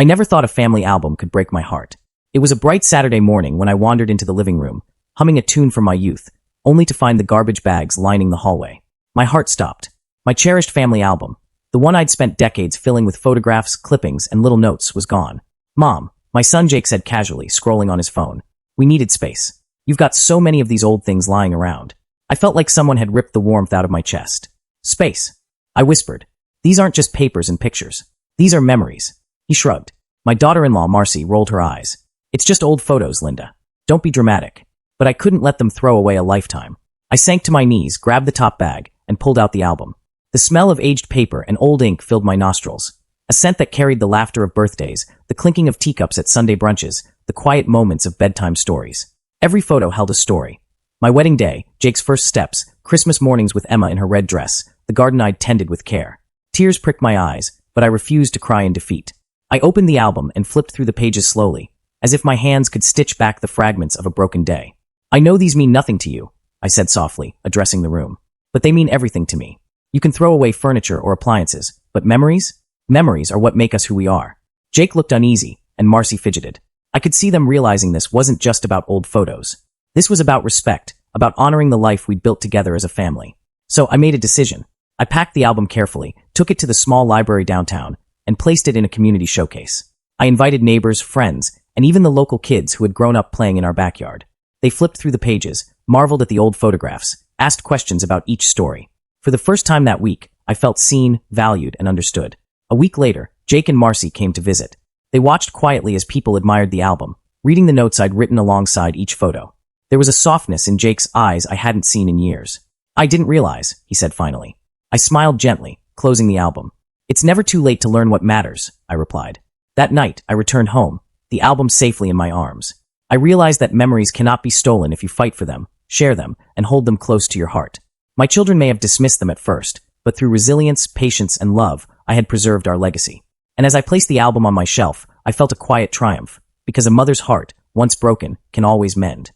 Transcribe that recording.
I never thought a family album could break my heart. It was a bright Saturday morning when I wandered into the living room, humming a tune from my youth, only to find the garbage bags lining the hallway. My heart stopped. My cherished family album, the one I'd spent decades filling with photographs, clippings, and little notes, was gone. "Mom," my son Jake said casually, scrolling on his phone. "We needed space. You've got so many of these old things lying around." I felt like someone had ripped the warmth out of my chest. "Space," I whispered. "These aren't just papers and pictures. These are memories." He shrugged. My daughter-in-law, Marcy, rolled her eyes. "It's just old photos, Linda. Don't be dramatic." But I couldn't let them throw away a lifetime. I sank to my knees, grabbed the top bag, and pulled out the album. The smell of aged paper and old ink filled my nostrils, a scent that carried the laughter of birthdays, the clinking of teacups at Sunday brunches, the quiet moments of bedtime stories. Every photo held a story. My wedding day, Jake's first steps, Christmas mornings with Emma in her red dress, the garden I'd tended with care. Tears pricked my eyes, but I refused to cry in defeat. I opened the album and flipped through the pages slowly, as if my hands could stitch back the fragments of a broken day. "I know these mean nothing to you," I said softly, addressing the room. "But they mean everything to me. You can throw away furniture or appliances, but memories? Memories are what make us who we are." Jake looked uneasy, and Marcy fidgeted. I could see them realizing this wasn't just about old photos. This was about respect, about honoring the life we'd built together as a family. So I made a decision. I packed the album carefully, took it to the small library downtown, and placed it in a community showcase. I invited neighbors, friends, and even the local kids who had grown up playing in our backyard. They flipped through the pages, marveled at the old photographs, asked questions about each story. For the first time that week, I felt seen, valued, and understood. A week later, Jake and Marcy came to visit. They watched quietly as people admired the album, reading the notes I'd written alongside each photo. There was a softness in Jake's eyes I hadn't seen in years. "I didn't realize," he said finally. I smiled gently, closing the album. "It's never too late to learn what matters," I replied. That night, I returned home, the album safely in my arms. I realized that memories cannot be stolen if you fight for them, share them, and hold them close to your heart. My children may have dismissed them at first, but through resilience, patience, and love, I had preserved our legacy. And as I placed the album on my shelf, I felt a quiet triumph, because a mother's heart, once broken, can always mend.